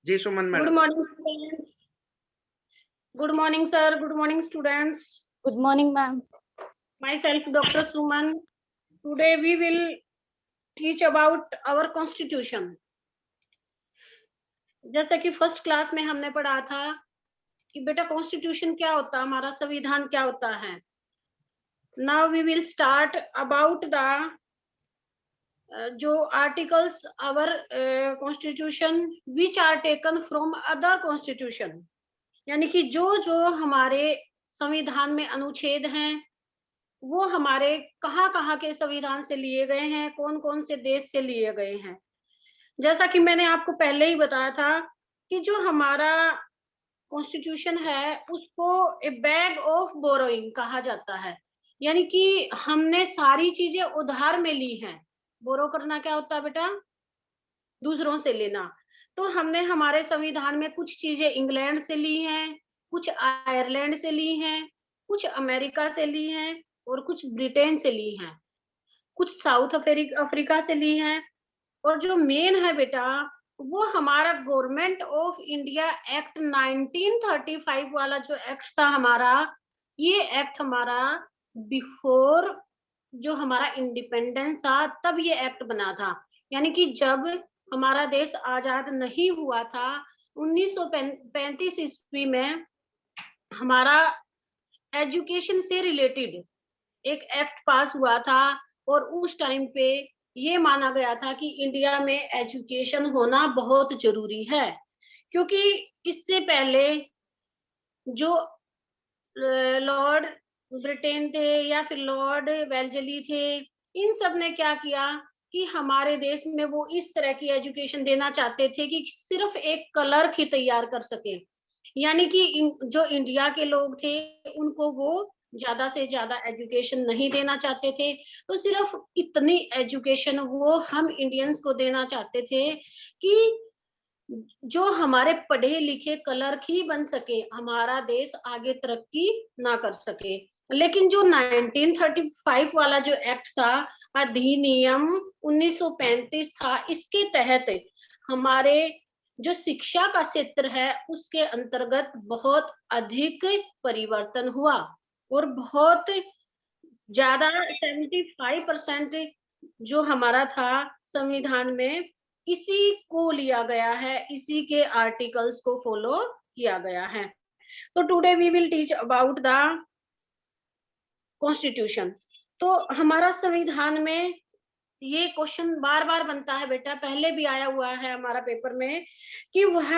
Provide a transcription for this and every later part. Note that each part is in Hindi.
Ji Suman Good madam. morning, students. Good morning, sir. Good morning, students. Good morning, ma'am. Myself, Dr. Suman. Today we will teach about our constitution. जैसे कि फर्स्ट क्लास में हमने पढ़ा था कि बेटा कॉन्स्टिट्यूशन क्या होता है, हमारा संविधान क्या होता है. Now we will start about the जो articles our constitution which are taken from other constitution, यानी कि जो जो हमारे संविधान में अनुच्छेद हैं वो हमारे कहाँ कहाँ के संविधान से लिए गए हैं, कौन कौन से देश से लिए गए हैं. जैसा कि मैंने आपको पहले ही बताया था कि जो हमारा कॉन्स्टिट्यूशन है उसको ए बैग ऑफ बोरोइंग कहा जाता है, यानी कि हमने सारी चीजें उधार में ली हैं. बोरो करना क्या होता है बेटा? दूसरों से लेना. तो हमने हमारे संविधान में कुछ चीजें इंग्लैंड से ली हैं, कुछ आयरलैंड से ली हैं, कुछ अमेरिका से ली हैं और कुछ ब्रिटेन से ली हैं, कुछ साउथ अफ्रीका से ली हैं. और जो मेन है बेटा वो हमारा गवर्नमेंट ऑफ इंडिया एक्ट 1935 वाला जो एक्ट था हमारा, ये एक्ट हमारा बिफोर जो हमारा इंडिपेंडेंस था तब ये एक्ट बना था. यानी कि जब हमारा देश आजाद नहीं हुआ था 1935 ईस्वी में हमारा एजुकेशन से रिलेटेड एक एक्ट पास हुआ था और उस टाइम पे ये माना गया था कि इंडिया में एजुकेशन होना बहुत जरूरी है, क्योंकि इससे पहले जो लॉर्ड ब्रिटेन थे या फिर लॉर्ड वेल्जली थे, इन सब ने क्या किया कि हमारे देश में वो इस तरह की एजुकेशन देना चाहते थे कि सिर्फ एक क्लर्क ही तैयार कर सके, यानी कि जो इंडिया के लोग थे उनको वो ज्यादा से ज्यादा एजुकेशन नहीं देना चाहते थे. तो सिर्फ इतनी एजुकेशन वो हम इंडियंस को देना चाहते थे कि जो हमारे पढ़े लिखे क्लर्क ही बन सके, हमारा देश आगे तरक्की ना कर सके. लेकिन जो 1935 वाला जो एक्ट था, अधिनियम 1935 था, इसके तहत हमारे जो शिक्षा का क्षेत्र है उसके अंतर्गत बहुत अधिक परिवर्तन हुआ और बहुत ज्यादा 75% जो हमारा था संविधान में इसी को लिया गया है, इसी के आर्टिकल्स को फॉलो किया गया है. तो today we will teach about the constitution. तो हमारा संविधान में ये क्वेश्चन बार बार बनता है बेटा, पहले भी आया हुआ है हमारा पेपर में कि वह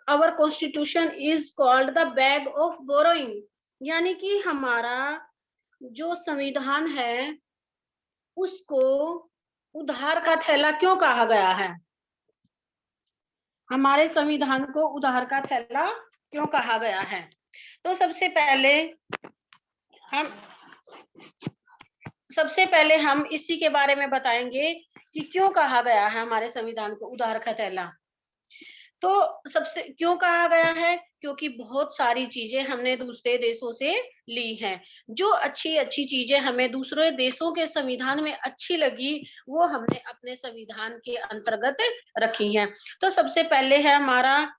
our constitution is called the bag of borrowing, यानी कि हमारा जो संविधान है उसको उधार का थैला क्यों कहा गया है. हमारे संविधान को उधार का थैला क्यों कहा गया है? तो सबसे पहले हम इसी के बारे में बताएंगे कि क्यों कहा गया है हमारे संविधान को उधार का थैला. तो सबसे क्यों कहा गया है? क्योंकि बहुत सारी चीजें हमने दूसरे देशों से ली हैं. जो अच्छी अच्छी चीजें हमें दूसरे देशों के संविधान में अच्छी लगी वो हमने अपने संविधान के अंतर्गत रखी हैं. तो सबसे पहले है हमारा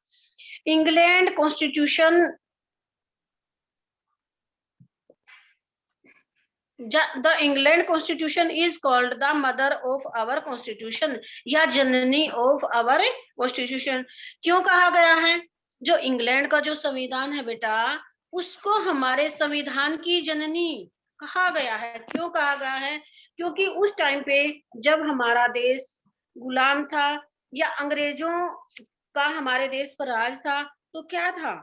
England constitution. The England constitution is called the mother of our constitution या जननी ऑफ आवर कॉन्स्टिट्यूशन. क्यों कहा गया है? जो इंग्लैंड का जो संविधान है बेटा उसको हमारे संविधान की जननी कहा गया है. क्यों कहा गया है? क्योंकि उस टाइम पे जब हमारा देश गुलाम था या अंग्रेजों का हमारे देश पर राज था तो क्या था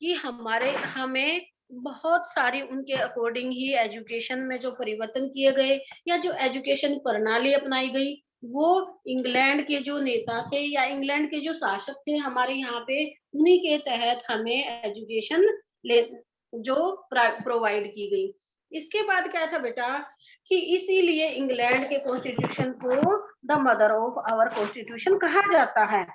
कि हमें बहुत सारी उनके अकॉर्डिंग ही एजुकेशन में जो परिवर्तन किए गए या जो एजुकेशन प्रणाली अपनाई गई वो इंग्लैंड के जो नेता थे या इंग्लैंड के जो शासक थे हमारे यहाँ पे, उन्हीं के तहत हमें एजुकेशन जो प्रोवाइड की गई. इसके बाद क्या था बेटा कि इसीलिए इंग्लैंड के कॉन्स्टिट्यूशन को the mother of our constitution कहा जाता है,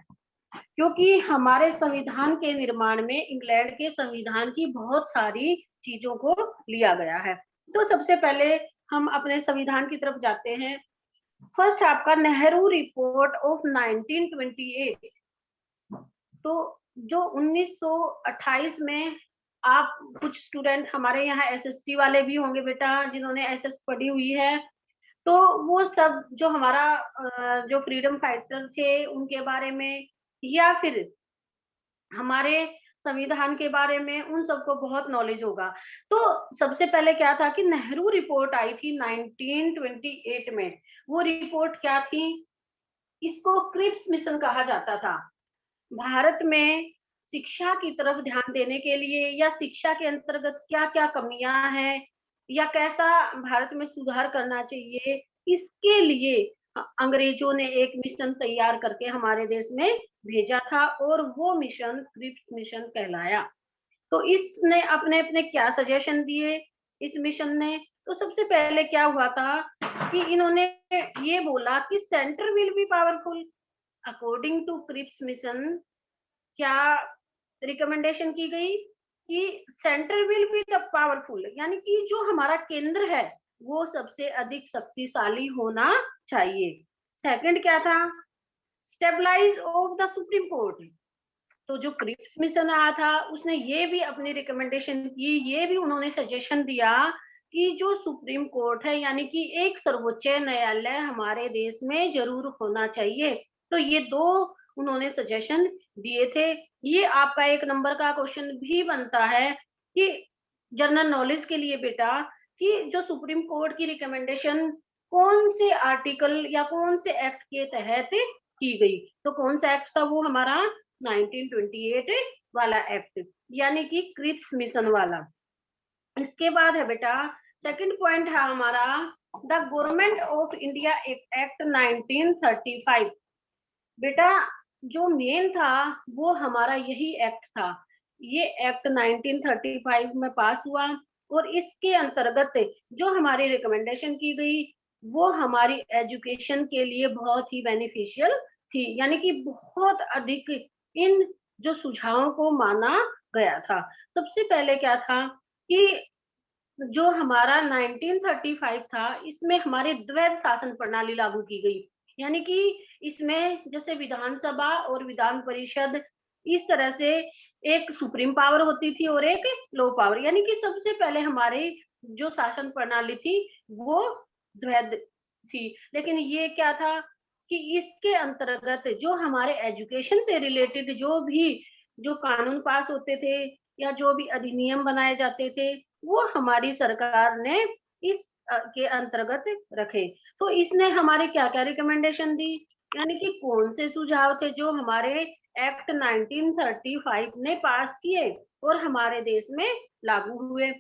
क्योंकि हमारे संविधान के निर्माण में इंग्लैंड के संविधान की बहुत सारी चीजों को लिया गया है. तो सबसे पहले हम अपने संविधान की तरफ जाते हैं. फर्स्ट आपका नेहरू रिपोर्ट ऑफ 1928. तो जो 1928 में, आप कुछ स्टूडेंट हमारे यहाँ एसएसटी वाले भी होंगे बेटा जिन्होंने एसएस पढ़ी हुई है, तो वो सब जो हमारा जो फ्रीडम फाइटर थे उनके बारे में, या फिर हमारे संविधान के बारे में, उन सबको बहुत नॉलेज होगा। तो सबसे पहले क्या था कि नेहरू रिपोर्ट आई थी 1928 में। वो रिपोर्ट क्या थी? इसको क्रिप्स मिशन कहा जाता था। भारत में शिक्षा की तरफ ध्यान देने के लिए, या शिक्षा के अंतर्गत क्या-क्या कमियां हैं, या कैसा भारत में सुधार करना चाहिए, इसके लिए अंग्रेजों ने एक मिशन तैयार करके हमारे देश में भेजा था, और वो मिशन क्रिप्स मिशन कहलाया। तो इसने अपने अपने क्या सजेशन दिए इस मिशन ने? तो सबसे पहले क्या हुआ था कि इन्होंने ये बोला कि centre will be powerful. According to Cripps mission क्या रिकमेंडेशन की गई कि centre will be the powerful, यानी कि जो हमारा केंद्र है वो सबसे अधिक शक्तिशाली होना चाहिए। सेकंड क्या था? Stabilise of the supreme court. तो जो क्रिप्स मिशन आया था उसने ये भी अपनी रिकमेंडेशन की, ये भी उन्होंने सजेशन दिया कि जो सुप्रीम कोर्ट है, यानी कि एक सर्वोच्च न्यायालय हमारे देश में जरूर होना चाहिए। तो ये दो उन्होंने सजेशन दिए थे। ये आपका 1 नंबर का क्वेश्चन भी बनता है कि जनरल नॉलेज के लिए बेटा, कि जो सुप्रीम कोर्ट की रिकमेंडेशन कौन से आर्टिकल या कौन से एक्ट के तहत की गई। तो कौन सा एक्ट था? वो हमारा 1928 वाला एक्ट, यानी कि क्रिप्स मिशन वाला। इसके बाद है बेटा सेकंड पॉइंट है हमारा the government of India act 1935। बेटा जो मेन था वो हमारा यही एक्ट था। ये एक्ट 1935 में पास हुआ, और इसके अंतर्गत जो हमारी रिकमेंडेशन की गई वो हमारी एजुकेशन के लिए बहुत ही बेनिफिशियल थी, यानी कि बहुत अधिक इन जो सुझावों को माना गया था। सबसे पहले क्या था कि जो हमारा 1935 था इसमें हमारी द्वैध शासन प्रणाली लागू की गई, यानी कि इसमें जैसे विधानसभा और विधान परिषद, इस तरह से एक सुप्रीम पावर होती थी और एक लो पावर, यानी कि सबसे पहले हमारी जो शासन प्रणाली थी वो द्वैध थी। लेकिन ये क्या था कि इसके अंतर्गत जो हमारे एजुकेशन से रिलेटेड जो भी जो कानून पास होते थे या जो भी अधिनियम बनाए जाते थे वो हमारी सरकार ने इस के अंतर्गत रखे। तो इसने हमारे क्या-क्या रिकमेंडेशन दी, यानी कि कौन से सुझाव थे जो हमारे एक्ट 1935 ने पास किए और हमारे देश में लागू हुए।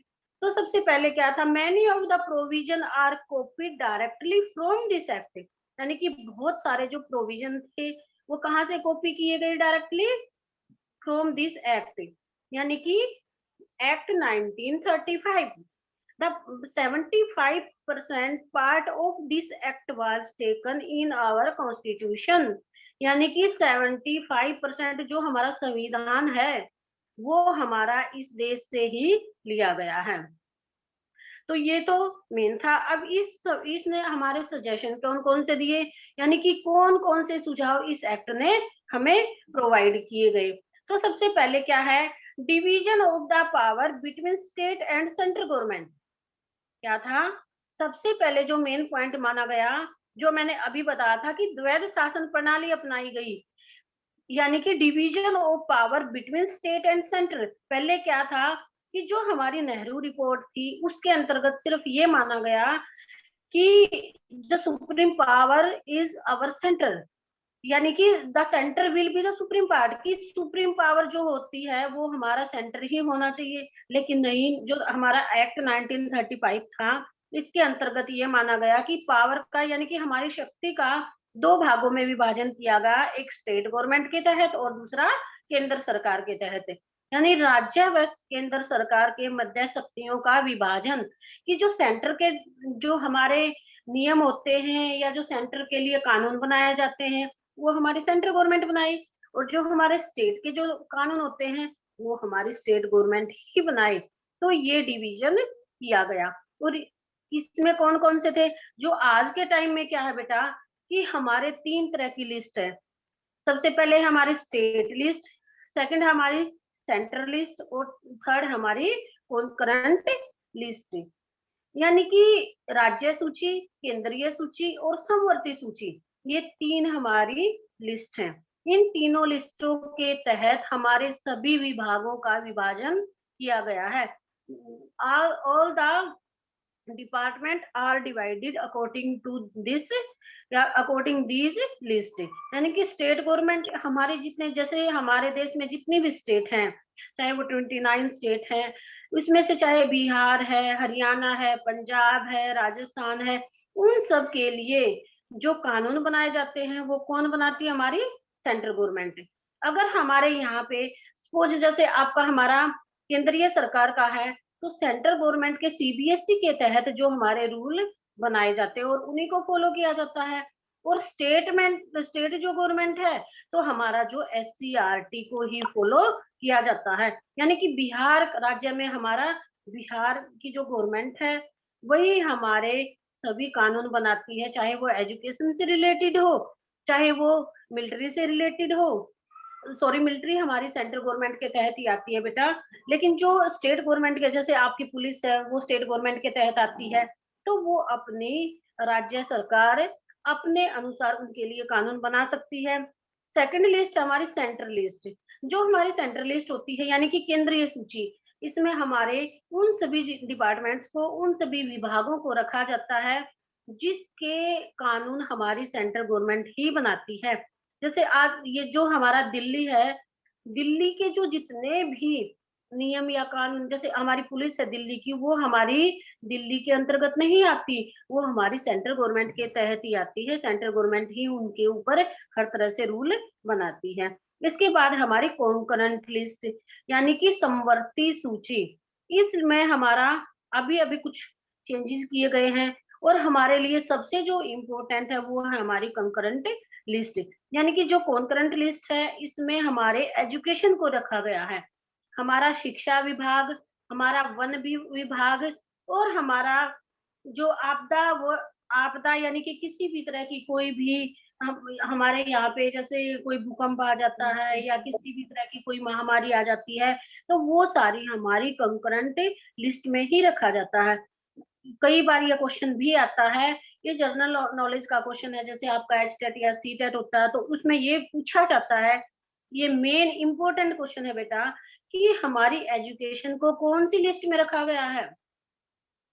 तो सबसे पहले क्या था? Many of the provision are copied directly from this act, यानी कि बहुत सारे जो प्रोविजन थे वो कहाँ से कॉपी किए गए? डायरेक्टली फ्रॉम दिस एक्ट, यानी कि act 1935। The 75% part of this act was taken in our constitution, यानी कि 75% जो हमारा संविधान है वो हमारा इस देश से ही लिया गया है। तो ये तो मेन था। अब इसने हमारे सजेशन कौन कौन से दिए, यानी कि कौन कौन से सुझाव इस एक्ट ने हमें प्रोवाइड किए गए। तो सबसे पहले क्या है? Division of the power between state and central government. क्या था? सबसे पहले जो मेन पॉइंट माना गया, जो मैंने अभी बताया था कि द्वैध शासन प्रणाली अपनाई गई, यानी कि division of power between state and centre. पहले क्या था कि जो हमारी नेहरू रिपोर्ट थी उसके अंतर्गत सिर्फ ये माना गया कि the supreme power is our centre, यानी कि the centre will be the supreme power, की सुप्रीम पावर जो होती है वो हमारा सेंटर ही होना चाहिए। लेकिन नहीं, जो हमारा एक्ट 1935 था इसके अंतर्गत ये माना गया कि पावर का, यानी कि हमारी शक्ति का दो भागों में विभाजन किया गया, एक स्टेट गवर्नमेंट के तहत और दूसरा केंद्र सरकार के तहत। यानी राज्य व केंद्र सरकार के मध्य शक्तियों का विभाजन, कि जो सेंटर के जो हमारे नियम होते हैं या जो सेंटर के लिए कानून बनाए जाते हैं वो हमारी सेंट्रल गवर्नमेंट बनाई, और जो हमारे स्टेट के जो कानून होते हैं वो हमारी स्टेट गवर्नमेंट ही बनाए। तो ये डिवीजन किया गया। और इसमें कौन कौन से थे? जो आज के टाइम में क्या है बेटा कि हमारे 3 तरह की लिस्ट है। सबसे पहले हमारी स्टेट लिस्ट, सेकंड हमारी सेंट्रल लिस्ट और थर्ड हमारी कॉन्करेंट लिस्ट। यानी कि राज्य सूची, केंद्रीय सूची और समवर्ती सूची, ये तीन हमारी लिस्ट हैं। इन तीनों लिस्टों के तहत हमारे सभी विभागों का विभाजन किया गया है। All the department are divided according to this या अकॉर्डिंग दीज लिस्ट। यानी कि स्टेट गवर्नमेंट हमारे जितने, जैसे हमारे देश में जितनी भी स्टेट हैं, चाहे वो 29 स्टेट हैं, उसमें से चाहे बिहार है, हरियाणा है, पंजाब है, राजस्थान है, उन सब के लिए जो कानून बनाए जाते हैं वो कौन बनाती है? हमारी सेंट्रल गवर्नमेंट। अगर हमारे यहाँ पे सपोज जैसे आपका हमारा केंद्रीय सरकार का है, तो सेंट्रल गवर्नमेंट के सीबीएसई के तहत जो हमारे रूल बनाए जाते हैं और उन्हीं को फॉलो किया जाता है। और स्टेट जो गवर्नमेंट है, तो हमारा जो एससीईआरटी को ही फॉलो किया जाता है। यानी कि बिहार राज्य में हमारा बिहार की जो गवर्नमेंट है वही हमारे सभी कानून बनाती है, चाहे वो एजुकेशन से रिलेटेड हो, चाहे वो मिलिट्री से रिलेटेड हो। सॉरी, मिलिट्री हमारी सेंट्रल गवर्नमेंट के तहत ही आती है बेटा, लेकिन जो स्टेट गवर्नमेंट के, जैसे आपकी पुलिस है, वो स्टेट गवर्नमेंट के तहत आती है, तो वो अपनी राज्य सरकार अपने अनुसार उनके लिए कानून बना सकती है। सेकंड लिस्ट हमारी सेंट्रल लिस्ट। जो हमारी सेंट्रल लिस्ट होती है यानी कि केंद्रीय सूची, इसमें हमारे उन सभी डिपार्टमेंट्स को, उन सभी विभागों को रखा जाता है जिसके कानून हमारी सेंट्रल गवर्नमेंट ही बनाती है। जैसे आज ये जो हमारा दिल्ली है, दिल्ली के जो जितने भी नियम या कानून, जैसे हमारी पुलिस है दिल्ली की, वो हमारी दिल्ली के अंतर्गत नहीं आती, वो हमारी सेंट्रल गवर्नमेंट के तहत ही आती है। सेंट्रल गवर्नमेंट ही उनके ऊपर हर तरह से रूल बनाती है। इसके बाद हमारी कॉन्करेंट लिस्ट यानी कि समवर्ती सूची। इसमें हमारा अभी अभी कुछ चेंजेस किए गए हैं और हमारे लिए सबसे जो इम्पोर्टेंट है वो है हमारी कंकरेंट लिस्ट। यानी कि जो कॉन्करेंट लिस्ट है, इसमें हमारे एजुकेशन को रखा गया है, हमारा शिक्षा विभाग, हमारा वन विभाग और हमारा जो आपदा, वो आपदा यानी कि किसी भी तरह की कोई भी हमारे यहाँ पे जैसे कोई भूकंप आ जाता है या किसी भी तरह की कोई महामारी आ जाती है, तो वो सारी हमारी कंकरेंट लिस्ट में ही रखा जाता है। कई बार ये क्वेश्चन भी आता है, ये जनरल नॉलेज का क्वेश्चन है, जैसे आपका एचटेट या सीटेट होता है तो उसमें ये पूछा जाता है, ये मेन इंपॉर्टेंट क्वेश्चन है बेटा, कि हमारी एजुकेशन को कौन सी लिस्ट में रखा गया है,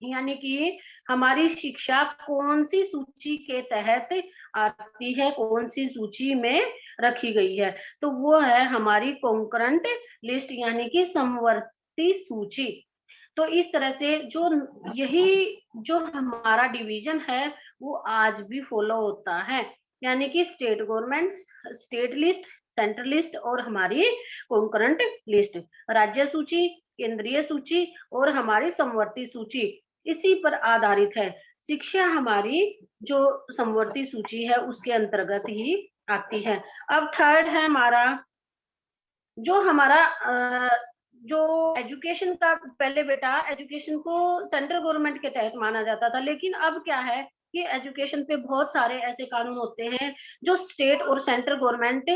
यानी कि हमारी शिक्षा कौन सी सूची के तहत आती है, कौन सी सूची में रखी गई है, तो वो है हमारी कॉन्करेंट लिस्ट यानी कि समवर्ती सूची। तो इस तरह से जो यही जो हमारा डिवीजन है वो आज भी फॉलो होता है, यानी कि state government, state list, central list और हमारी कॉन्करेंट लिस्ट, राज्य सूची, केंद्रीय सूची और हमारी समवर्ती सूची, इसी पर आधारित है। शिक्षा हमारी जो समवर्ती सूची है उसके अंतर्गत ही आती है। अब थर्ड है हमारा जो हमारा जो एजुकेशन का, पहले बेटा एजुकेशन को सेंट्रल गवर्नमेंट के तहत माना जाता था, लेकिन अब क्या है कि एजुकेशन पे बहुत सारे ऐसे कानून होते हैं जो स्टेट और सेंट्रल गवर्नमेंट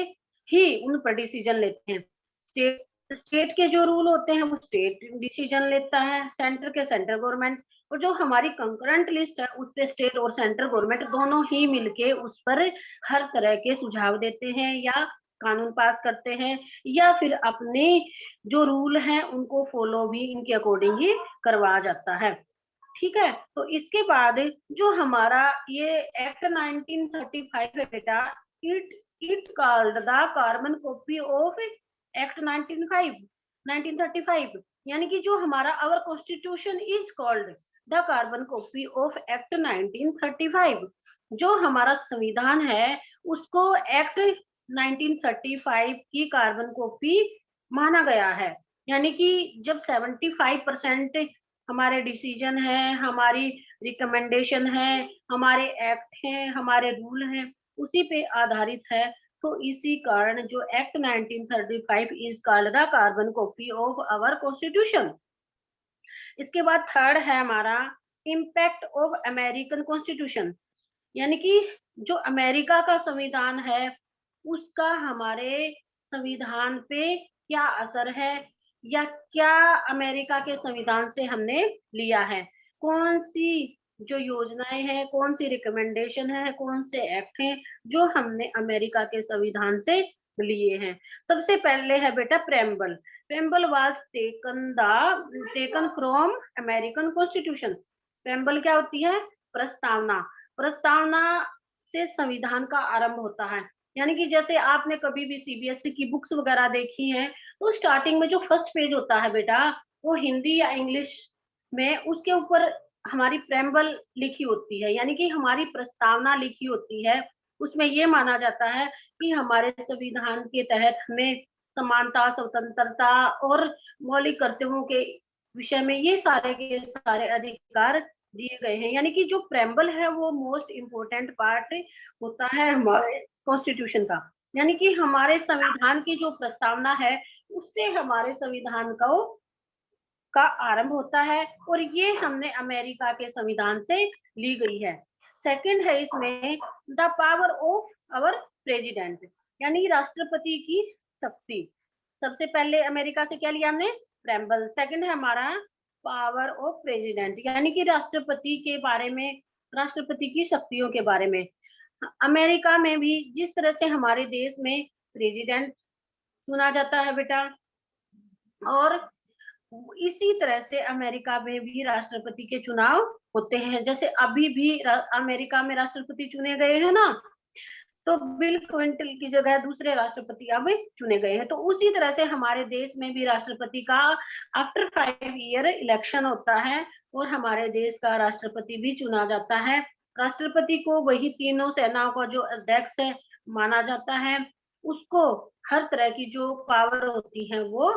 ही उन पर डिसीजन लेते हैं। स्टेट के जो रूल होते हैं वो स्टेट डिसीजन लेता है, सेंटर के सेंट्रल गवर्नमेंट, और जो हमारी कंकरेंट लिस्ट है उस पे स्टेट और सेंट्रल गवर्नमेंट दोनों ही मिलके उस पर हर तरह के सुझाव देते हैं या कानून पास करते हैं, या फिर अपने जो रूल हैं उनको फॉलो भी इनके अकॉर्डिंग ही करवाया जाता है। ठीक है, तो इसके बाद जो हमारा ये एक्ट 1935 है बेटा, it it called the carbon copy of act 1935, यानी कि जो हमारा our constitution is called the carbon copy of act 1935। जो हमारा संविधान है उसको एक्ट 1935 की कार्बन कॉपी माना गया है। यानी कि जब 75% हमारे डिसीजन है, हमारी रिकमेंडेशन है, हमारे एक्ट हैं, हमारे रूल हैं, उसी पे आधारित है, तो इसी कारण जो act 1935 is called the carbon copy of our constitution. इसके बाद थर्ड है हमारा इम्पैक्ट ऑफ अमेरिकन कॉन्स्टिट्यूशन, यानी कि जो अमेरिका का संविधान है उसका हमारे संविधान पे क्या असर है या क्या अमेरिका के संविधान से हमने लिया है, कौन सी जो योजनाएं हैं, कौन सी रिकमेंडेशन है, कौन से एक्ट हैं जो हमने अमेरिका के संविधान से लिए हैं। सबसे पहले है बेटा preamble. Preamble was taken from American constitution. Preamble क्या होती है? प्रस्तावना। प्रस्तावना से संविधान का आरंभ होता है। यानी कि जैसे आपने कभी भी सीबीएसई की बुक्स वगैरह देखी हैं, तो स्टार्टिंग में जो फर्स्ट पेज होता है बेटा, वो हिंदी या इंग्लिश में उसके ऊपर हमारी प्रेम्बल लिखी होती है, यानी कि हमारी प्रस्तावना लिखी होती है। उसमें ये माना जाता है कि हमारे संविधान के तहत हमें समानता, स्वतंत्रता और मौलिक कर्तव्यों के विषय में ये सारे के सारे अधिकार दिए गए हैं। यानी कि जो प्रेम्बल है वो मोस्ट इम्पोर्टेंट पार्ट होता है हमारे कॉन्स्टिट्यूशन का। यानी कि हमारे संविधान की जो प्रस्तावना है, उससे हमारे संविधान का आरंभ होता है और ये हमने अमेरिका के संविधान से ली गई है। सेकंड है इसमें the power of our president, यानी राष्ट्रपति की शक्ति। सबसे पहले अमेरिका से क्या लिया हमने? प्रेम्बल। सेकंड है हमारा पावर ऑफ प्रेसिडेंट, यानी कि राष्ट्रपति के बारे में, राष्ट्रपति की शक्तियों के बारे में। अमेरिका में भी जिस तरह से हमारे देश में प्रेसिडेंट चुना जाता है बेटा, और इसी तरह से अमेरिका में भी राष्ट्रपति के चुनाव होते हैं। जैसे अभी भी अमेरिका में राष्ट्रपति चुने गए हैं ना, तो बिल क्लिंटन की जगह दूसरे राष्ट्रपति अब चुने गए हैं। तो उसी तरह से हमारे देश में भी राष्ट्रपति का आफ्टर 5 ईयर इलेक्शन होता है और हमारे देश का राष्ट्रपति भी चुना जाता है। राष्ट्रपति को वही तीनों सेनाओं का जो अध्यक्ष है माना जाता है। उसको हर तरह की जो पावर होती है वो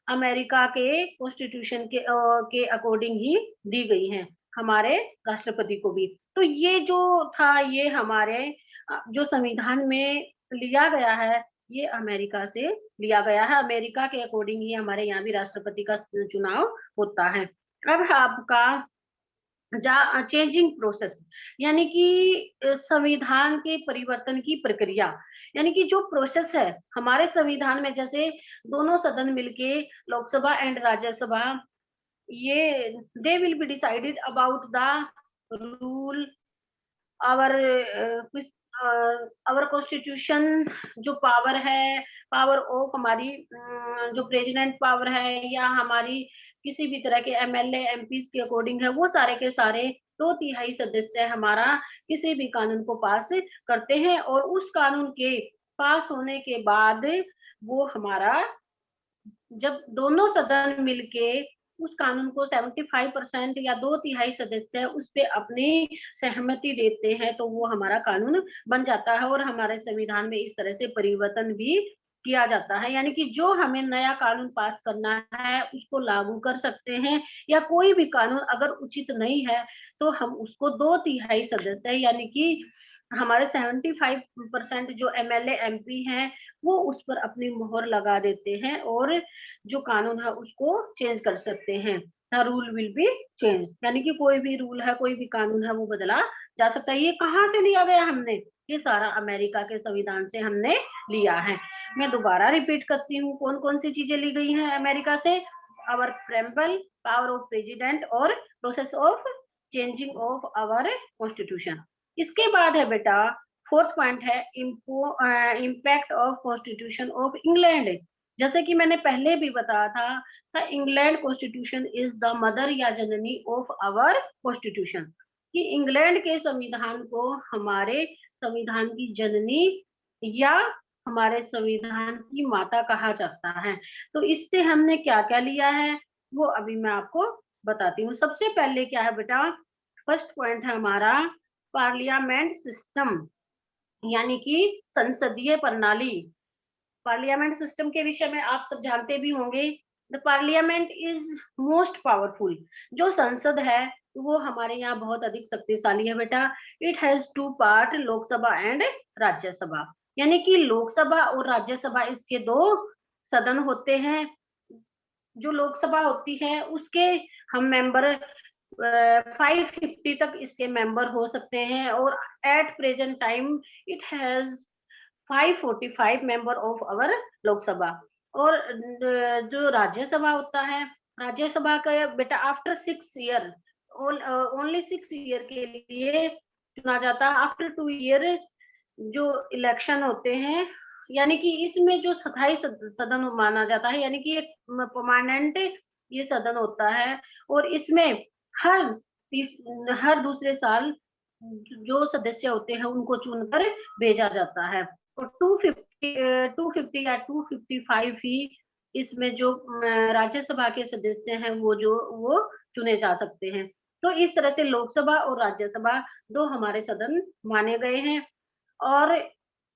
अमेरिका के कॉन्स्टिट्यूशन के अकॉर्डिंग ही दी गई हैं हमारे राष्ट्रपति को भी। तो ये जो था, ये हमारे जो संविधान में लिया गया है, ये अमेरिका से लिया गया है। अमेरिका के अकॉर्डिंग ही हमारे यहाँ भी राष्ट्रपति का चुनाव होता है। अब आपका चेंजिंग प्रोसेस, यानी कि संविधान के परिवर्तन की प्रक्रिया, यानी कि जो प्रोसेस है हमारे संविधान में, जैसे दोनों सदन मिलके लोकसभा एंड राज्यसभा, ये they will be decided about the rule our our constitution. जो पावर है, पावर ऑफ हमारी जो प्रेसिडेंट पावर है या हमारी किसी भी तरह के एमएलए एमपी के अकॉर्डिंग है, वो सारे के सारे 2/3 सदस्य हमारा किसी भी कानून को पास करते हैं और उस कानून के पास होने के बाद वो हमारा, जब दोनों सदन मिलके उस कानून को 75% या 2/3 सदस्य उस पे अपनी सहमति देते हैं, तो वो हमारा कानून बन जाता है और हमारे संविधान में इस तरह से परिवर्तन भी किया जाता है। यानी कि जो हमें नया कानून पास करना है उसको लागू कर सकते हैं, या कोई भी कानून अगर उचित नहीं है तो हम उसको 2/3 सदस्य, यानी कि हमारे 75% जो एमएलए एमपी हैं वो उस पर अपनी मोहर लगा देते हैं और जो कानून है उसको चेंज कर सकते हैं। The rule will be change, यानी कि कोई भी रूल है, कोई भी कानून है, वो बदला जा सकता है। ये कहाँ से लिया गया हमने? ये सारा अमेरिका के संविधान से हमने लिया है। मैं दोबारा रिपीट करती हूँ, कौन कौन सी चीजें ली गई हैं अमेरिका से? Our preamble, power of president और process of changing of our constitution. इसके बाद है बेटा फोर्थ पॉइंट है impact of constitution of England. जैसे कि मैंने पहले भी बताया था, England constitution is the mother या जननी ऑफ आवर कॉन्स्टिट्यूशन, कि इंग्लैंड के संविधान को हमारे संविधान की जननी या हमारे संविधान की माता कहा जाता है। तो इससे हमने क्या क्या लिया है वो अभी मैं आपको बताती हूँ। सबसे पहले क्या है बेटा, फर्स्ट पॉइंट है हमारा पार्लियामेंट सिस्टम, यानी कि संसदीय प्रणाली। पार्लियामेंट सिस्टम के विषय में आप सब जानते भी होंगे। The parliament is most powerful. जो संसद है वो हमारे यहाँ बहुत अधिक शक्तिशाली है बेटा। It has 2 part, Lok Sabha and Rajya Sabha, यानी कि लोकसभा और राज्यसभा इसके 2 सदन होते हैं। जो लोकसभा होती है उसके हम मेंबर 550 तक इसके मेंबर हो सकते हैं और at present time it has 545 member of our Lok Sabha. और जो राज्यसभा होता है, राज्यसभा का बेटा आफ्टर 6 ईयर, ओनली 6 ईयर के लिए चुना जाता है। आफ्टर 2 ईयर जो इलेक्शन होते हैं, यानी कि इसमें जो स्थायी सदन माना जाता है, यानी कि एक परमानेंट ये सदन होता है। और इसमें हर हर दूसरे साल जो सदस्य होते हैं उनको चुनकर भेजा जाता है। और 250 या 255 ही इसमें जो राज्यसभा के सदस्य हैं वो चुने जा सकते हैं। तो इस तरह से लोकसभा और राज्यसभा दो हमारे सदन माने गए हैं। और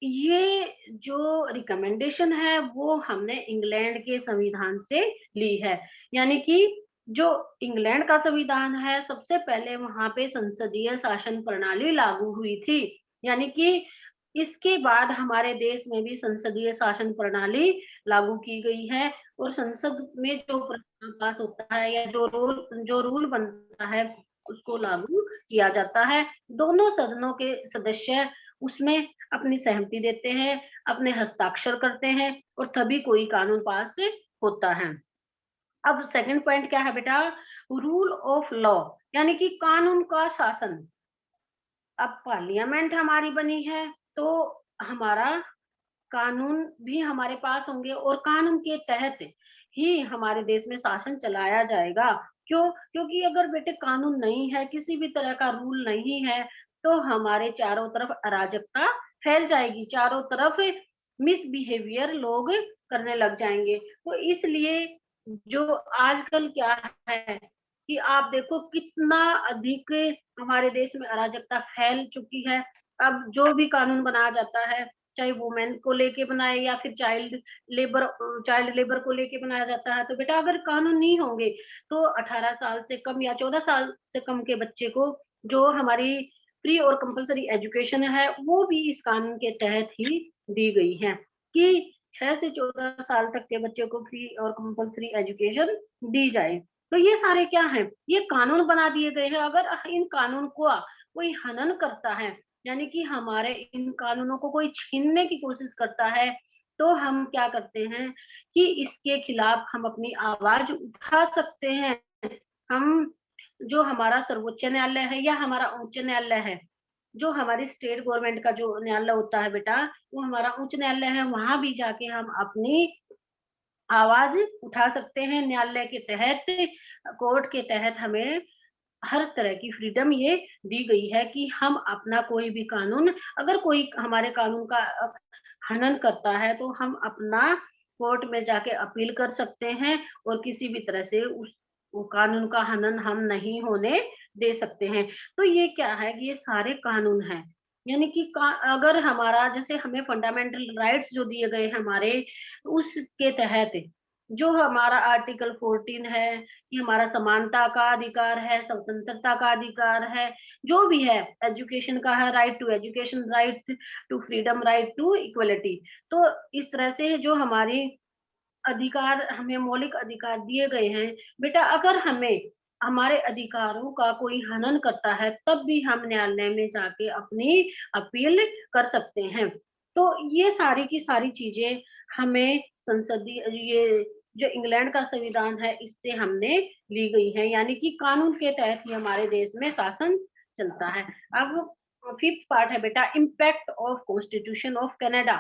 ये जो रिकमेंडेशन है वो हमने इंग्लैंड के संविधान से ली है। यानी कि जो इंग्लैंड का संविधान है, सबसे पहले वहां पे संसदीय शासन प्रणाली लागू हुई थी। यानी कि इसके बाद हमारे देश में भी संसदीय शासन प्रणाली लागू की गई है। और संसद में जो प्रस्ताव पास होता है या जो रूल बनता है उसको लागू किया जाता है। दोनों सदनों के सदस्य उसमें अपनी सहमति देते हैं, अपने हस्ताक्षर करते हैं और तभी कोई कानून पास होता है। अब सेकंड पॉइंट क्या है बेटा? रूल ऑफ लॉ, यानी कि कानून का शासन। अब पार्लियामेंट हमारी बनी है तो हमारा कानून भी हमारे पास होंगे और कानून के तहत ही हमारे देश में शासन चलाया जाएगा। क्यों? क्योंकि अगर बेटे कानून नहीं है, किसी भी तरह का रूल नहीं है, तो हमारे चारों तरफ अराजकता फैल जाएगी, चारों तरफ मिसबिहेवियर लोग करने लग जाएंगे। तो इसलिए जो आजकल क्या है कि आप देखो कितना अधिक हमारे देश में अराजकता फैल चुकी है। अब जो भी कानून बनाया जाता है, चाहे वुमेन को लेके बनाए या फिर चाइल्ड लेबर को लेके बनाया जाता है, तो बेटा अगर कानून नहीं होंगे तो 18 साल से कम या 14 साल से कम के बच्चे को जो हमारी फ्री और कंपलसरी एजुकेशन है वो भी इस कानून के तहत ही दी गई है कि 6 से 14 साल तक के बच्चे को फ्री और कंपलसरी एजुकेशन दी जाए। तो ये सारे क्या है? ये कानून बना दिए गए हैं। अगर इन कानून को कोई हनन करता है, यानी कि हमारे इन कानूनों को कोई छीनने की कोशिश करता है, तो हम क्या करते हैं कि इसके खिलाफ हम अपनी आवाज उठा सकते हैं। हम जो हमारा सर्वोच्च न्यायालय है या हमारा उच्च न्यायालय है, जो हमारी स्टेट गवर्नमेंट का जो न्यायालय होता है बेटा, वो हमारा उच्च न्यायालय है, वहां भी जाके हम अपनी आवाज उठा सकते हैं। न्यायालय के तहत, कोर्ट के तहत हमें हर तरह की फ्रीडम ये दी गई है कि हम अपना कोई भी कानून, अगर कोई हमारे कानून का हनन करता है तो हम अपना कोर्ट में जाके अपील कर सकते हैं और किसी भी तरह से उस वो कानून का हनन हम नहीं होने दे सकते हैं। तो ये क्या है कि ये सारे कानून हैं, यानी कि अगर हमारा जैसे हमें फंडामेंटल राइट्स जो दिए गए हमारे, उसके तहत जो हमारा आर्टिकल 14 है, ये हमारा समानता का अधिकार है, स्वतंत्रता का अधिकार है, जो भी है, एजुकेशन का है, right to education, right to freedom, right to equality. तो इस तरह से जो हमारी अधिकार, हमें मौलिक अधिकार दिए गए हैं बेटा, अगर हमें हमारे अधिकारों का कोई हनन करता है तब भी हम न्यायालय में जाके अपनी अपील कर सकते हैं। तो ये सारी की सारी चीजें हमें संसदीय ये जो इंग्लैंड का संविधान है इससे हमने ली गई है, यानी कि कानून के तहत ही हमारे देश में शासन चलता है। अब फिफ्थ पार्ट है बेटा, impact of constitution of Canada,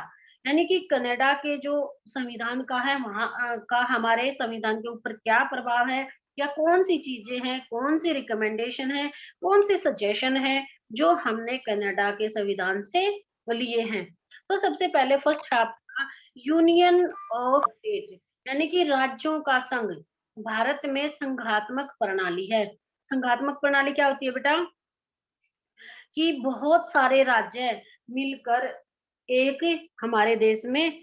यानी कि कनाडा के जो संविधान का है वहाँ का हमारे संविधान के ऊपर क्या प्रभाव है, या कौन सी चीजें हैं, कौन सी रिकमेंडेशन है, कौन से सजेशन है जो हमने कनाडा के संविधान से लिए हैं। तो सबसे पहले फर्स्ट है आपका यूनियन ऑफ स्टेट, यानी कि राज्यों का संघ। भारत में संघात्मक प्रणाली है। संघात्मक प्रणाली क्या होती है बेटा? कि बहुत सारे राज्य मिलकर एक हमारे देश में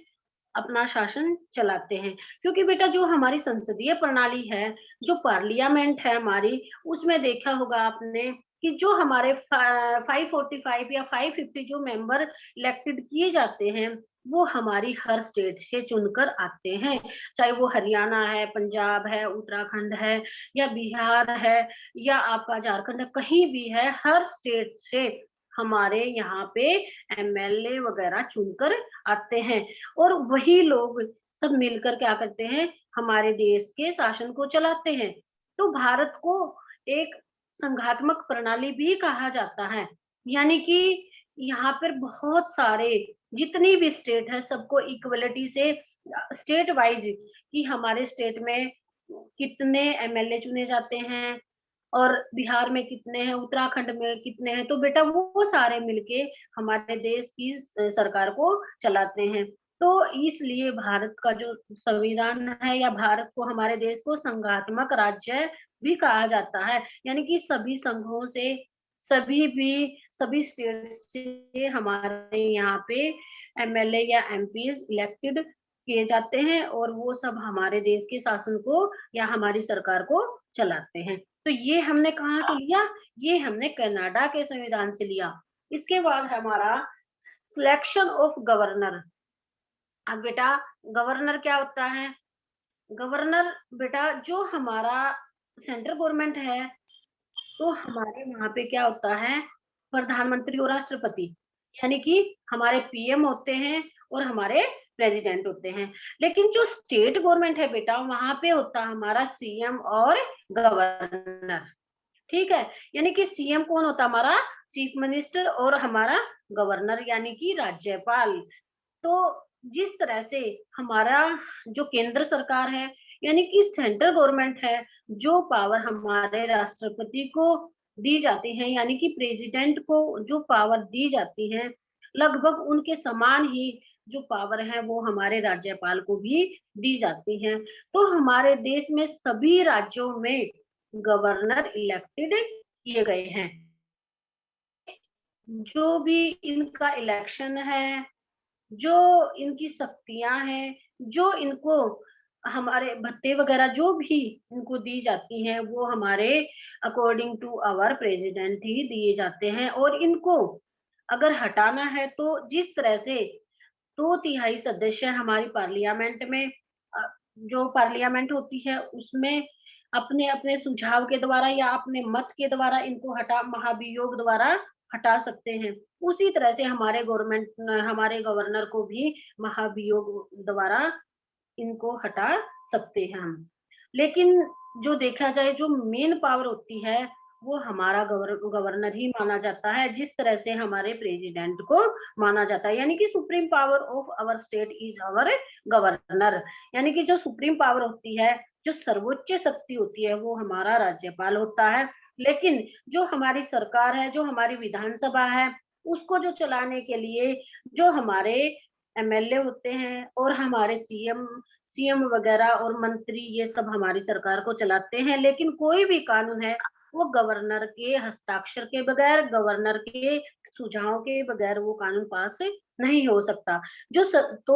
अपना शासन चलाते हैं। क्योंकि बेटा जो हमारी संसदीय प्रणाली है, जो पार्लियामेंट है हमारी, उसमें देखा होगा आपने कि जो हमारे 545 या 550 जो मेंबर इलेक्टेड किए जाते हैं, वो हमारी हर स्टेट से चुनकर आते हैं। चाहे वो हरियाणा है, पंजाब है, उत्तराखंड है, या बिहार है, या आपका झारखंड है, कहीं भी है, हर स्टेट से हमारे यहाँ पे एमएलए वगैरह चुनकर आते हैं। और वही लोग सब मिलकर क्या करते हैं, हमारे देश के शासन को चलाते हैं। तो भारत को एक संघात्मक प्रणाली भी कहा जाता है, यानी कि यहाँ पर बहुत सारे जितनी भी स्टेट है सबको इक्वलिटी से स्टेट वाइज कि हमारे स्टेट में कितने एमएलए चुने जाते हैं और बिहार में कितने हैं, उत्तराखंड में कितने हैं, तो बेटा वो सारे मिलके हमारे देश की सरकार को चलाते हैं। तो इसलिए भारत का जो संविधान है या भारत को, हमारे देश को संघात्मक राज्य भी कहा जाता है, यानी कि सभी संघों से, सभी स्टेट से हमारे यहाँ पे एमएलए या एमपीज इलेक्टेड किए जाते हैं और वो सब हमारे देश के शासन को या हमारी सरकार को चलाते हैं। तो ये हमने कहाँ से लिया, ये हमने कनाडा के संविधान से लिया। इसके बाद हमारा सिलेक्शन ऑफ गवर्नर। अब बेटा गवर्नर क्या होता है, गवर्नर बेटा जो हमारा सेंट्रल गवर्नमेंट है, तो हमारे वहां पे क्या होता है, प्रधानमंत्री और राष्ट्रपति, यानी कि हमारे पीएम होते हैं और हमारे प्रेसिडेंट होते हैं। लेकिन जो स्टेट गवर्नमेंट है बेटा, वहां पे होता है हमारा सीएम और गवर्नर। ठीक है, यानी कि सीएम कौन होता है, हमारा चीफ मिनिस्टर, और हमारा गवर्नर यानी कि राज्यपाल। तो जिस तरह से हमारा जो केंद्र सरकार है यानी कि सेंट्रल गवर्नमेंट है, जो पावर हमारे राष्ट्रपति को दी जाती है यानी कि प्रेसिडेंट को जो पावर दी जाती है, लगभग उनके समान ही जो पावर है वो हमारे राज्यपाल को भी दी जाती है। तो हमारे देश में सभी राज्यों में गवर्नर इलेक्टेड किए गए हैं। जो भी इनका इलेक्शन है, जो इनकी शक्तियां हैं, जो इनको हमारे भत्ते वगैरह जो भी इनको दी जाती हैं, वो हमारे अकॉर्डिंग टू आवर प्रेसिडेंट ही दिए जाते हैं। और इनको अगर हटाना है तो जिस तरह से 2/3 सदस्य हमारी पार्लियामेंट में जो पार्लियामेंट होती है उसमें अपने अपने सुझाव के द्वारा या अपने मत के द्वारा इनको हटा महाभियोग द्वारा हटा सकते हैं। उसी तरह से हमारे गवर्नर को भी महाभियोग द्वारा इनको हटा सकते हैं हम। लेकिन जो देखा जाए जो मेन पावर होती है वो हमारा गवर्नर ही माना जाता है, जिस तरह से हमारे प्रेसिडेंट को माना जाता है। यानी कि supreme power of our state is our governor, यानी कि जो सुप्रीम पावर होती है, जो सर्वोच्च शक्ति होती है वो हमारा राज्यपाल होता है। लेकिन जो हमारी सरकार है, जो हमारी विधानसभा है, उसको जो चलाने के लिए जो हमारे एमएलए होते हैं और हमारे सीएम वगैरह और मंत्री, ये सब हमारी सरकार को चलाते हैं। लेकिन कोई भी कानून है वो गवर्नर के हस्ताक्षर के बगैर, गवर्नर के सुझाव के बगैर वो कानून पास नहीं हो सकता। तो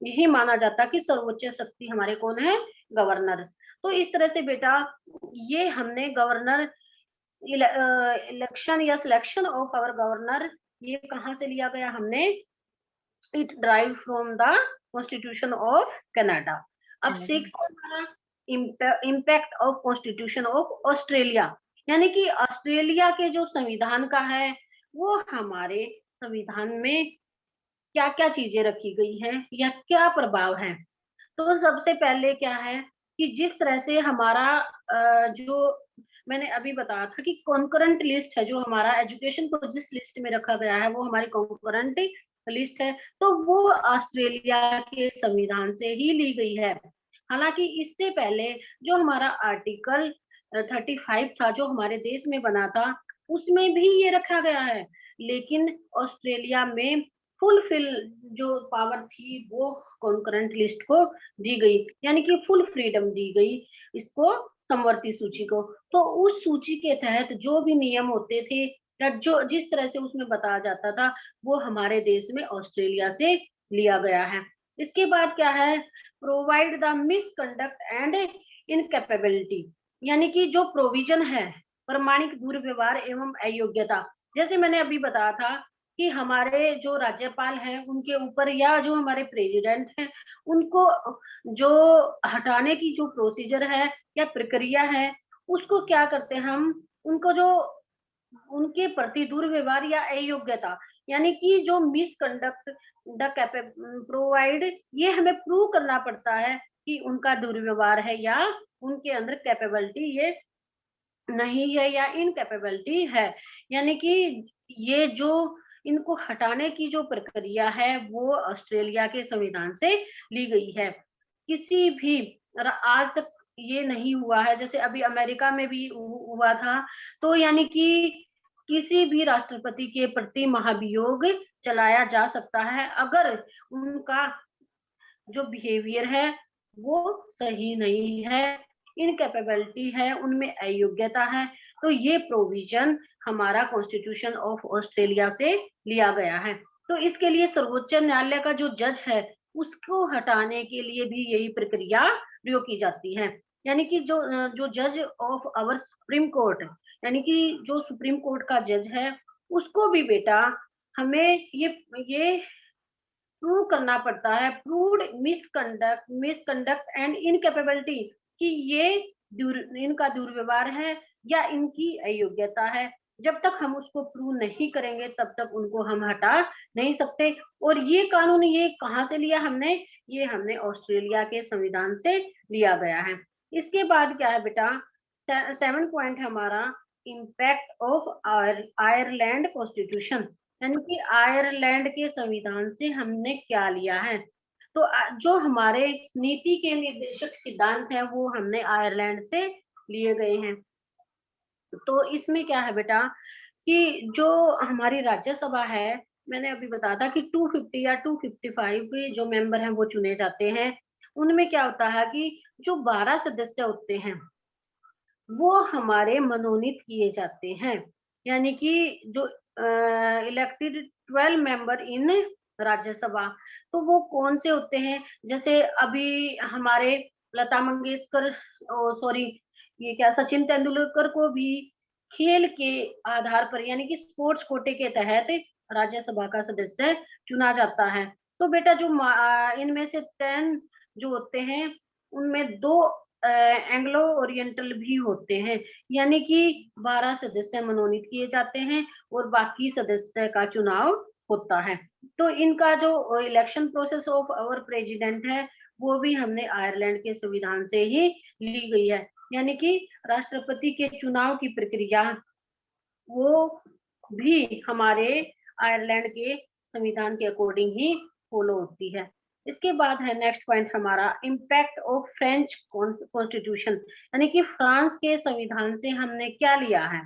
यही माना जाता कि सर्वोच्च शक्ति हमारे कौन है, गवर्नर। तो इस तरह से बेटा ये हमने गवर्नर इलेक्शन या सिलेक्शन ऑफ आवर गवर्नर ये कहाँ से लिया गया हमने, it drive from the constitution of Canada. अब सिक्स हमारा impact of constitution of Australia, यानी कि ऑस्ट्रेलिया के जो संविधान का है वो हमारे संविधान में क्या क्या चीजें रखी गई हैं या क्या प्रभाव है। तो सबसे पहले क्या है कि जिस तरह से हमारा जो मैंने अभी बताया था कि कॉन्करेंट लिस्ट है, जो हमारा एजुकेशन को जिस लिस्ट में रखा गया है वो हमारी कॉन्करेंट लिस्ट है, तो वो ऑस्ट्रेलिया के संविधान से ही ली गई है। हालांकि इससे पहले जो हमारा आर्टिकल 35 था जो हमारे देश में बना था, उसमें भी ये रखा गया है। लेकिन ऑस्ट्रेलिया में फुलफिल जो पावर थी वो कॉन्करेंट लिस्ट को दी गई, यानी कि फुल फ्रीडम दी गई इसको, समवर्ती सूची को। तो उस सूची के तहत जो भी नियम होते थे या जो जिस तरह से उसमें बताया जाता था वो हमारे देश में ऑस्ट्रेलिया से लिया गया है। इसके बाद क्या है, provide the misconduct and incapability, यानी कि जो प्रोविजन है प्रमाणिक दुर्व्यवहार एवं अयोग्यता। जैसे मैंने अभी बताया था कि हमारे जो राज्यपाल हैं उनके ऊपर या जो हमारे प्रेसिडेंट हैं उनको जो हटाने की जो प्रोसीजर है या प्रक्रिया है उसको क्या करते हैं हम, उनको जो उनके प्रति दुर्व्यवहार या अयोग्यता यानी कि जो मिसकंडक्ट द प्रोवाइड, ये हमें प्रूव करना पड़ता है कि उनका दुर्व्यवहार है या उनके अंदर कैपेबिलिटी ये नहीं है या इनकैपेबिलिटी है। यानी कि ये जो इनको हटाने की जो प्रक्रिया है वो ऑस्ट्रेलिया के संविधान से ली गई है। किसी भी आज तक ये नहीं हुआ है, जैसे अभी अमेरिका में भी हुआ था, तो यानी कि किसी भी राष्ट्रपति के प्रति महाभियोग चलाया जा सकता है अगर उनका जो बिहेवियर है वो सही नहीं है, इनकैपेबिलिटी है, उनमें अयोग्यता है। तो ये प्रोविजन हमारा कॉन्स्टिट्यूशन ऑफ ऑस्ट्रेलिया से लिया गया है। तो इसके लिए सर्वोच्च न्यायालय का जो जज है उसको हटाने के लिए भी यही प्रक्रिया प्रयोग की जाती है। यानी कि जो जज ऑफ आवर सुप्रीम कोर्ट, यानी कि जो सुप्रीम कोर्ट का जज है, उसको भी बेटा हमें ये प्रूव करना पड़ता है, प्रूव्ड मिसकंडक्ट एंड इनकैपेबिलिटी, कि ये इनका दुर्व्यवहार है या इनकी अयोग्यता है। जब तक हम उसको प्रूव नहीं करेंगे तब तक उनको हम हटा नहीं सकते। और ये कानून ये कहाँ से लिया हमने? ये हमने ऑस्ट्रेलिया के संविधान से लिया गया है। इसके बाद क्या है बेटा, 7 पॉइंट हमारा इम्पैक्ट ऑफ आयरलैंड कॉन्स्टिट्यूशन, यानी कि आयरलैंड के संविधान से हमने क्या लिया है। तो जो हमारे नीति के निर्देशक सिद्धांत है वो हमने आयरलैंड से लिए गए हैं। तो इसमें क्या है बेटा कि जो हमारी राज्यसभा है, मैंने अभी बताया था कि 250 या 255 के जो मेंबर हैं वो चुने जाते हैं। उनमें क्या होता है कि जो 12 सदस्य होते हैं वो हमारे मनोनीत किए जाते हैं। यानी कि जो इलेक्टेड 12 मेंबर इन राज्यसभा, तो वो कौन से होते हैं? जैसे अभी हमारे लता मंगेशकर, सॉरी, ये क्या, सचिन तेंदुलकर को भी खेल के आधार पर यानी कि स्पोर्ट्स कोटे के तहत राज्यसभा का सदस्य चुना जाता है। तो बेटा जो इनमें से 10 जो होते हैं उनमें 2 एंग्लो ओरिएंटल भी होते हैं, यानी कि 12 सदस्य मनोनीत किए जाते हैं और बाकी सदस्य का चुनाव होता है। तो इनका जो election process of our president है वो भी हमने आयरलैंड के संविधान से ही ली गई है। यानी कि राष्ट्रपति के चुनाव की प्रक्रिया वो भी हमारे आयरलैंड के संविधान के अकॉर्डिंग ही फॉलो होती है। इसके बाद है नेक्स्ट पॉइंट हमारा इम्पैक्ट ऑफ फ्रेंच कॉन्स्टिट्यूशन, यानी कि फ्रांस के संविधान से हमने क्या लिया है।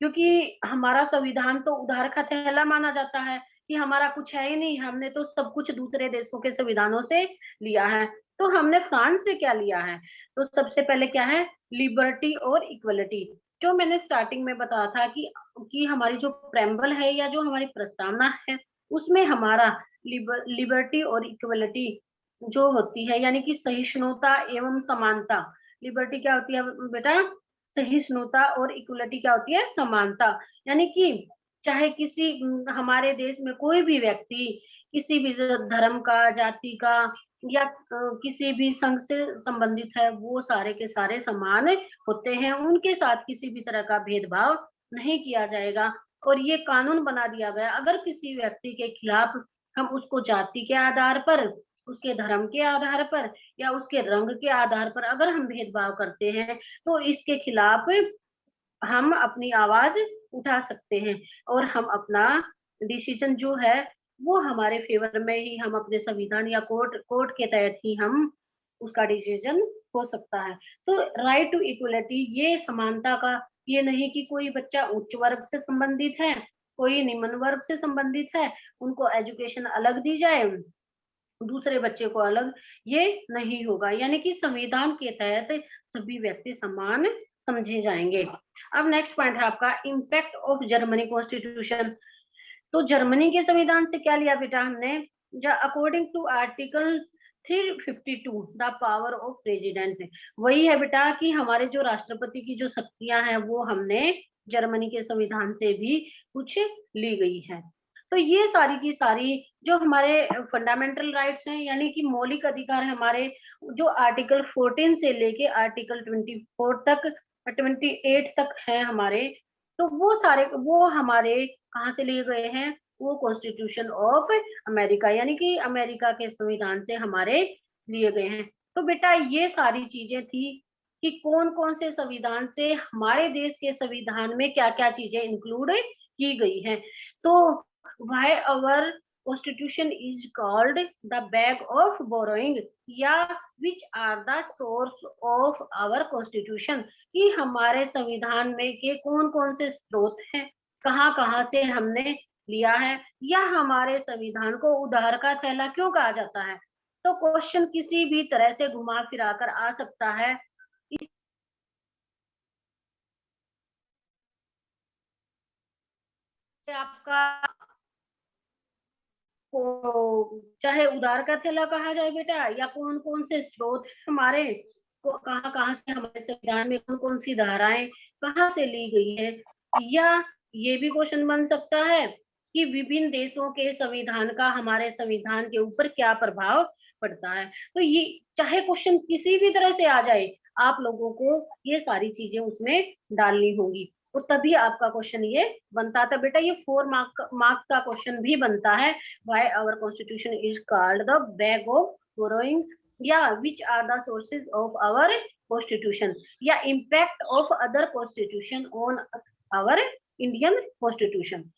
क्योंकि हमारा संविधान तो उधार का थैला माना जाता है कि हमारा कुछ है ही नहीं, हमने तो सब कुछ दूसरे देशों के संविधानों से लिया है। तो हमने फ्रांस से क्या लिया है? तो सबसे पहले क्या है, लिबर्टी और इक्वलिटी। जो मैंने स्टार्टिंग में बताया था कि हमारी जो प्रेम्बल है या जो हमारी प्रस्तावना है उसमें हमारा लिबर्टी और इक्वलिटी जो होती है, यानी कि सहिष्णुता एवं समानता। लिबर्टी क्या होती है बेटा? सहिष्णुता, और इक्वलिटी क्या होती है? समानता। यानी कि चाहे किसी हमारे देश में कोई भी व्यक्ति किसी भी धर्म का, जाति का या किसी भी संघ से संबंधित है, वो सारे के सारे समान होते हैं, उनके साथ किसी भी तरह का भेदभाव नहीं किया जाएगा। और ये कानून बना दिया गया, अगर किसी व्यक्ति के खिलाफ हम उसको जाति के आधार पर, उसके धर्म के आधार पर या उसके रंग के आधार पर अगर हम भेदभाव करते हैं तो इसके खिलाफ हम अपनी आवाज उठा सकते हैं और हम अपना डिसीजन जो है वो हमारे फेवर में ही, हम अपने संविधान या कोर्ट के तहत ही हम उसका डिसीजन हो सकता है। तो राइट टू इक्वलिटी, ये समानता का, ये नहीं कि कोई बच्चा उच्च वर्ग से संबंधित है, कोई निम्न वर्ग से संबंधित है, उनको एजुकेशन अलग दी जाए, दूसरे बच्चे को अलग, ये नहीं होगा। यानी कि संविधान के तहत सभी व्यक्ति समान समझे जाएंगे। अब नेक्स्ट पॉइंट है आपका इम्पैक्ट ऑफ जर्मनी कॉन्स्टिट्यूशन। तो जर्मनी के संविधान से क्या लिया बेटा हमने? According to article 352 the power of president, वही है बेटा कि हमारे जो राष्ट्रपति की जो शक्तियां हैं वो हमने जर्मनी के संविधान से भी कुछ ली गई है। तो ये सारी की सारी जो हमारे फंडामेंटल राइट्स हैं, यानी कि मौलिक अधिकार हमारे, जो आर्टिकल 14 से लेके आर्टिकल 24 तक, 28 तक है हमारे, तो वो सारे वो हमारे कहाँ से लिए गए हैं? वो कॉन्स्टिट्यूशन ऑफ अमेरिका, यानी कि अमेरिका के संविधान से हमारे लिए गए हैं। तो बेटा ये सारी चीजें थी कि कौन कौन से संविधान से हमारे देश के संविधान में क्या क्या चीजें इंक्लूड की गई हैं। तो why our constitution is called the bag of borrowing, या which are the source of our constitution, कि हमारे संविधान में के कौन कौन से स्रोत हैं, कहाँ कहाँ से हमने लिया है, या हमारे संविधान को उधार का थैला क्यों कहा जाता है। तो क्वेश्चन किसी भी तरह से घुमा फिरा कर आ सकता है। इससे आपका को चाहे उधार का थैला कहा जाए बेटा, या कौन कौन से स्रोत हमारे को, कहाँ कहाँ से हमारे संविधान में कौन कौन सी धाराएं कहाँ से ली गई है, या ये भी क्वेश्चन बन सकता है कि विभिन्न देशों के संविधान का हमारे संविधान के ऊपर क्या प्रभाव पड़ता है। तो ये चाहे क्वेश्चन किसी भी तरह से आ जाए, आप लोगों को ये सारी चीजें उसमें डालनी होगी, और तभी आपका क्वेश्चन ये बनता था बेटा। ये 4 मार्क का क्वेश्चन भी बनता है। Why our constitution is called the bag of borrowing? Yeah, which are the sources of our constitution? Yeah, impact of other constitution on our Indian constitution.